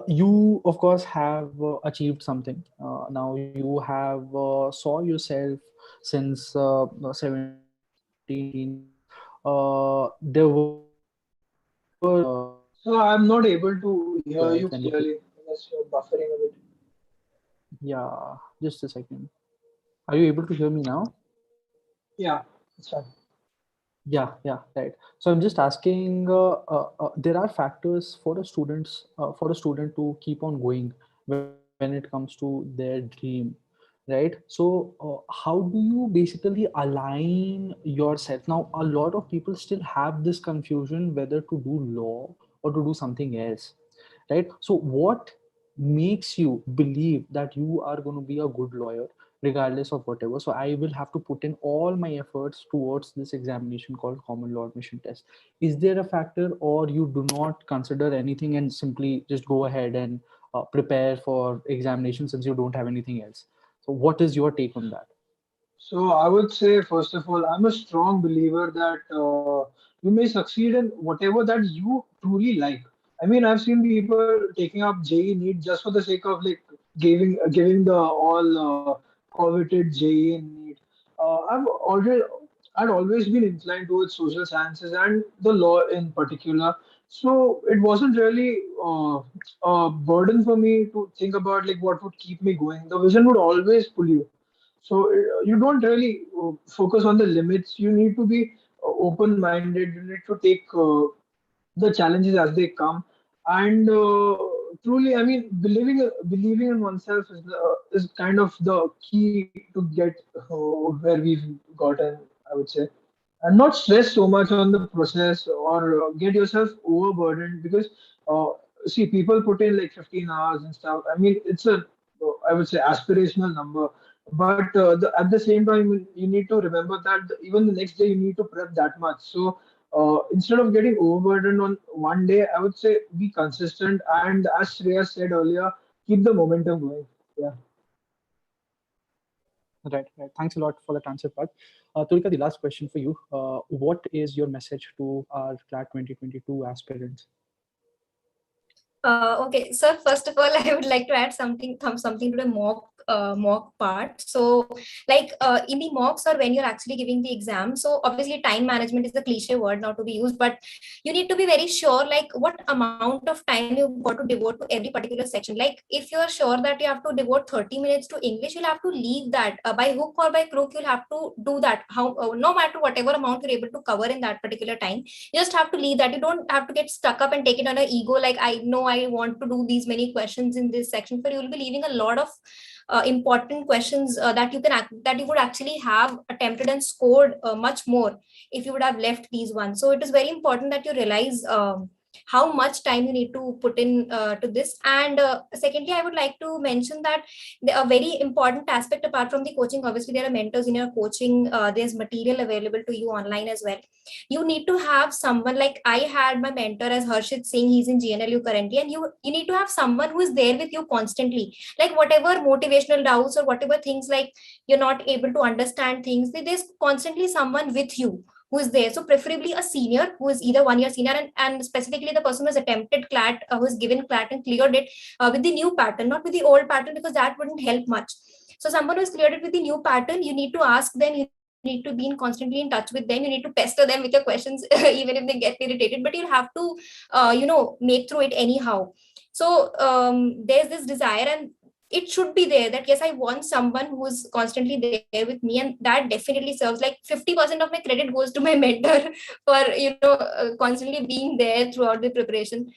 You, of course, have achieved something. Now you have saw yourself since 17, 18 years. There were So I'm not able to hear life, you and clearly unless you're buffering a bit. yeah, just a second. Are you able to hear me now? Yeah, it's fine. Yeah, right. So I'm just asking, there are factors for for a student to keep on going when it comes to their dream, right? So how do you basically align yourself? Now, a lot of people still have this confusion whether to do law or to do something else, right? So what makes you believe that you are going to be a good lawyer, regardless of whatever. So I will have to put in all my efforts towards this examination called common law admission test. Is there a factor, or you do not consider anything and simply just go ahead and prepare for examination since you don't have anything else? So what is your take on that? So I would say, first of all, I'm a strong believer that you may succeed in whatever that you truly like. I mean, I've seen people taking up JEE NEET just for the sake of like giving the all coveted JEE NEET. I'd always been inclined towards social sciences and the law in particular. So it wasn't really a burden for me to think about like what would keep me going. The vision would always pull you. So you don't really focus on the limits. You need to be open-minded. You need to take the challenges as they come, and truly, I mean, believing in oneself is kind of the key to get where we've gotten, I would say, and not stress so much on the process or get yourself overburdened because uh, see, people put in like 15 hours and stuff. I mean, it's a I would say aspirational number, but at the same time, you need to remember that even the next day you need to prep that much. So instead of getting overburdened on one day, I would say be consistent, and as Shreya said earlier, keep the momentum going. Yeah. Right, right. Thanks a lot for that answer, Parth. Tulika, the last question for you. What is your message to our CLAT 2022 aspirants? Okay, so first of all, I would like to add something to the mock part. So, like in the mocks or when you're actually giving the exam, so obviously time management is the cliche word not to be used, but you need to be very sure like what amount of time you've got to devote to every particular section. Like if you're sure that you have to devote 30 minutes to English, you'll have to leave that by hook or by crook. You'll have to do that. How no matter whatever amount you're able to cover in that particular time, you just have to leave that. You don't have to get stuck up and take it on an ego like I know I want to do these many questions in this section, but you will be leaving a lot of important questions that you would actually have attempted and scored much more if you would have left these ones. So it is very important that you realize how much time you need to put in to this. And secondly, I would like to mention that a very important aspect apart from the coaching, obviously there are mentors in your coaching, there's material available to you online as well. You need to have someone like I had my mentor as Harshit Singh, he's in GNLU currently, and you need to have someone who is there with you constantly. Like whatever motivational doubts or whatever things like you're not able to understand things, there's constantly someone with you who is there. So preferably a senior who is either 1 year senior, and specifically the person who has attempted CLAT, who has given CLAT and cleared it with the new pattern, not with the old pattern, because that wouldn't help much. So someone who has cleared it with the new pattern, you need to ask them, you need to be constantly in touch with them, you need to pester them with your questions even if they get irritated, but you'll have to make through it anyhow. So there's this desire, and it should be there that yes, I want someone who's constantly there with me, and that definitely serves like 50% of my credit goes to my mentor for constantly being there throughout the preparation.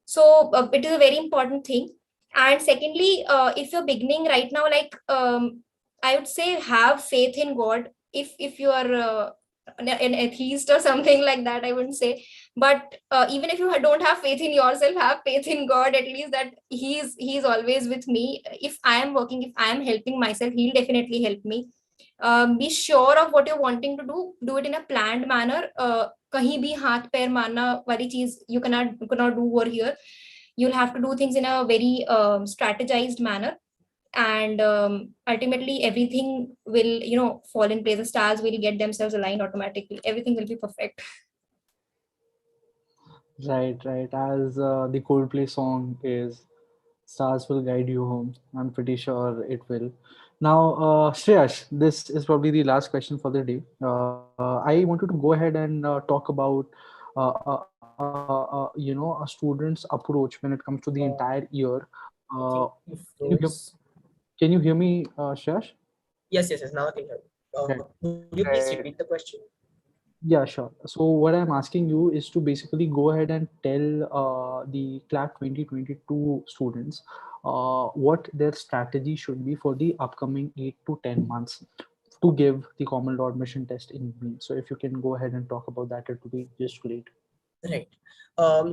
So it is a very important thing. And secondly, if you're beginning right now, like I would say have faith in God. If you are an atheist or something like that, I wouldn't say, but even if you don't have faith in yourself, have faith in God at least, that he's always with me. If I am working, if I am helping myself, he'll definitely help me. Be sure of what you're wanting to do it in a planned manner. कहीं भी हाथ पैर मारना वाली चीज you cannot do over here. You'll have to do things in a very strategized manner, and ultimately everything will fall in place. The stars will get themselves aligned automatically, everything will be perfect. Right, right. As the Coldplay song is, "Stars will guide you home." I'm pretty sure it will. Now, Shreyash, this is probably the last question for the day. I wanted to go ahead and talk about, a student's approach when it comes to the entire year. I Uh, think you can you hear? froze. Can you hear me, Shreyash? Yes. Now I can hear you. Right. Would you please repeat Right. the question? Yeah, sure. So what I'm asking you is to basically go ahead and tell the CLAT 2022 students what their strategy should be for the upcoming 8 to 10 months to give the common law admission test in May. So if you can go ahead and talk about that, it would be just great. Right.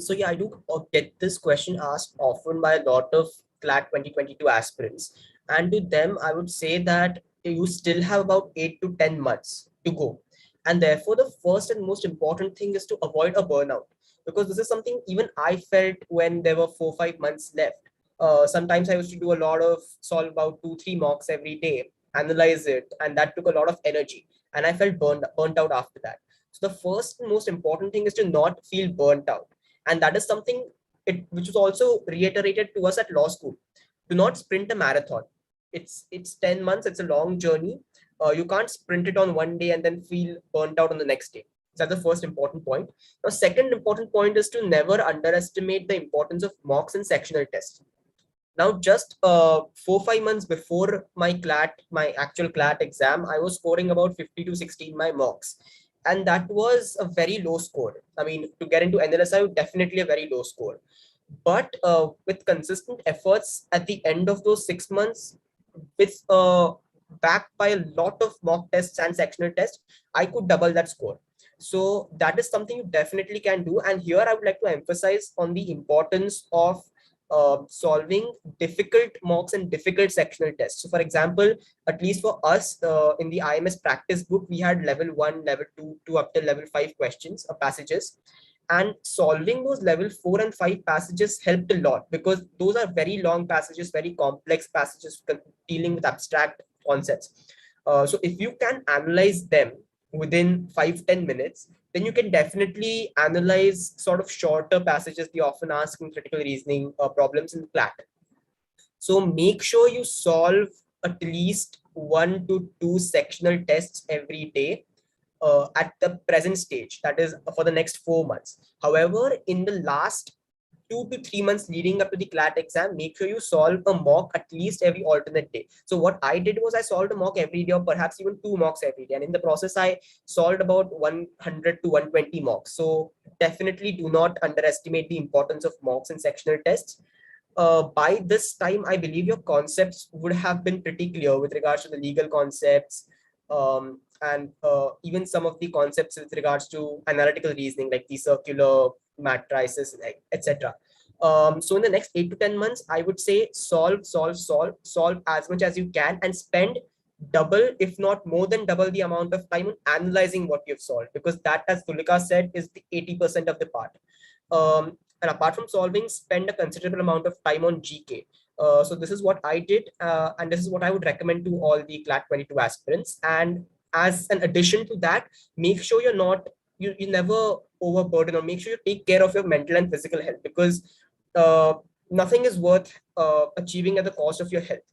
So yeah, I do get this question asked often by a lot of CLAT 2022 aspirants. And to them, I would say that you still have about 8 to 10 months to go. And therefore, the first and most important thing is to avoid a burnout, because this is something even I felt when there were 4 or 5 months left. Sometimes I used to do a lot of solve about 2 3 mocks every day, analyze it, and that took a lot of energy, and I felt burnt out after that. So the first and most important thing is to not feel burnt out, and that is something which was also reiterated to us at law school. Do not sprint a marathon. It's 10 months, it's a long journey. You can't sprint it on one day and then feel burnt out on the next day. That's the first important point. Now, second important point is to never underestimate the importance of mocks and sectional tests. Now, just 4 5 months before my actual CLAT exam, I was scoring about 50 to 60 in my mocks, and that was a very low score. I mean, to get into NLSI, definitely a very low score. But with consistent efforts at the end of those 6 months, with backed by a lot of mock tests and sectional tests, I could double that score. So that is something you definitely can do. And here I would like to emphasize on the importance of solving difficult mocks and difficult sectional tests. So for example, at least for us in the IMS practice book, we had level 1, level 2, to up to level 5 questions or passages, and solving those level 4 and 5 passages helped a lot, because those are very long passages, very complex passages dealing with abstract concepts. So if you can analyze them within 5 10 minutes, then you can definitely analyze sort of shorter passages they often ask in critical reasoning problems in CLAT. So make sure you solve at least 1 to 2 sectional tests every day at the present stage, that is for the next 4 months. However, in the last 2 to 3 months leading up to the CLAT exam, make sure you solve a mock at least every alternate day. So what I did was I solved a mock every day, or perhaps even 2 mocks every day. And in the process, I solved about 100 to 120 mocks. So definitely do not underestimate the importance of mocks and sectional tests. By this time, I believe your concepts would have been pretty clear with regards to the legal concepts, and even some of the concepts with regards to analytical reasoning, like the circular matrices, etc. So in the next 8 to 10 months, I would say solve as much as you can, and spend double, if not more than double, the amount of time on analyzing what you've solved, because that, as Tulika said, is the 80% of the part. And apart from solving, spend a considerable amount of time on GK. So this is what I did, and this is what I would recommend to all the CLAT 22 aspirants. And as an addition to that, make sure you never overburden, or make sure you take care of your mental and physical health, because nothing is worth achieving at the cost of your health.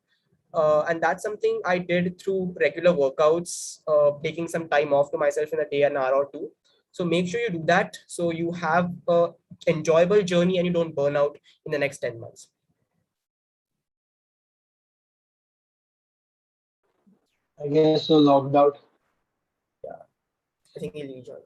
And that's something I did through regular workouts, taking some time off to myself in a day, an hour or two. So make sure you do that, so you have a enjoyable journey and you don't burn out in the next 10 months. I guess so logged out. Yeah, I think he'll rejoin.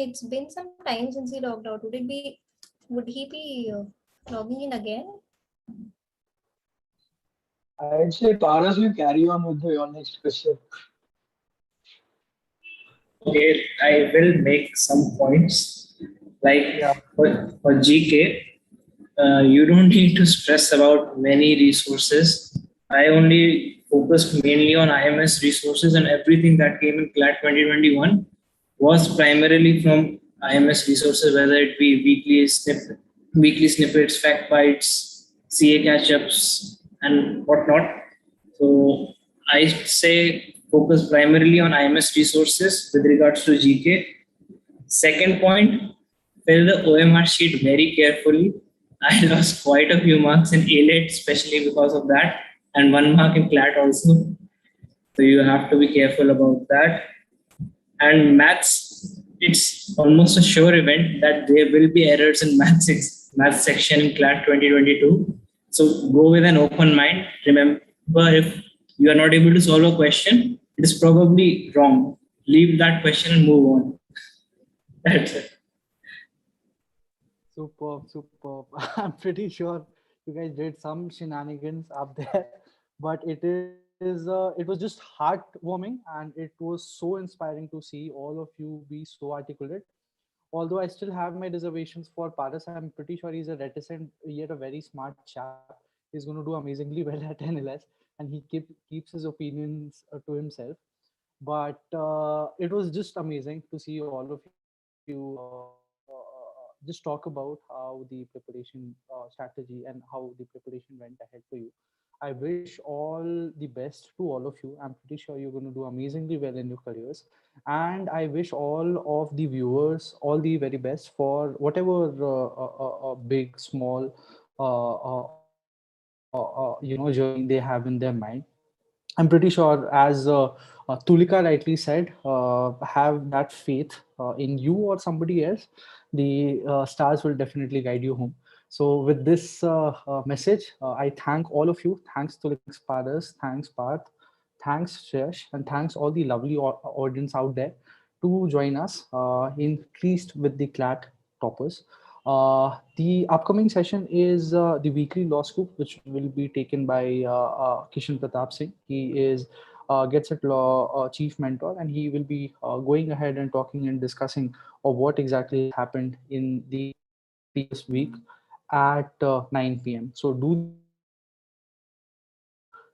It's been some time since he logged out. Would he be logging in again? I'd say Paras, you carry on with your next question. Okay, I will make some points. Like Yeah. for GK, you don't need to stress about many resources. I only focused mainly on IMS resources, and everything that came in CLAT 2021 was primarily from IMS resources, whether it be weekly snippets, fact bites, CA catch-ups, and whatnot. So I say focus primarily on IMS resources with regards to GK. Second point, fill the OMR sheet very carefully. I lost quite a few marks in A-Late, especially because of that, and 1 mark in CLAT also. So you have to be careful about that. And maths, it's almost a sure event that there will be errors in maths section in CLAT 2022. So go with an open mind. Remember, if you are not able to solve a question, it is probably wrong. Leave that question and move on. That's it. Superb. I'm pretty sure You guys did some shenanigans up there, but it was just heartwarming, and it was so inspiring to see all of you be so articulate. Although I still have my reservations for Paras, I'm pretty sure he's a reticent yet a very smart chap. He's going to do amazingly well at NLS, and keeps his opinions to himself. But it was just amazing to see all of you just talk about how the preparation strategy and how the preparation went ahead for you. I wish all the best to all of you. I'm pretty sure you're going to do amazingly well in your careers. And I wish all of the viewers all the very best for whatever big, small, journey they have in their mind. I'm pretty sure, as Tulika rightly said, have that faith in you or somebody else. The stars will definitely guide you home. So, with this message, I thank all of you. Thanks, Tulika, Paras. Thanks, Parth. Thanks, Shesh. And thanks, all the lovely audience out there to join us in Tryst with the CLAT toppers. The upcoming session is the weekly law scoop, which will be taken by Kishan Pratap Singh. He is Gets It Law chief mentor, and he will be going ahead and talking and discussing of what exactly has happened in the previous week at 9 p.m. So do join us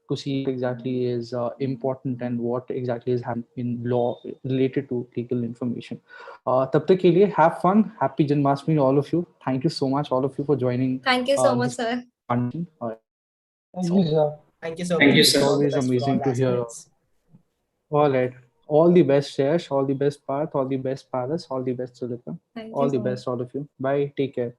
to see what exactly is important and what exactly is happening in law related to legal information. तब तक के लिए have fun, happy Janmashtami to all of you. Thank you so much all of you for joining Thank you so much, this sir. conversation. Thank you, sir. Thank you so Thank much. you Wish so you It's all the always best for all amazing to hear. aspirants. All right, all the best, Shash, all the best, Parth, all the best, Paras, all the best, Sulika, Thank all you the so much. best, all of you. Bye, take care.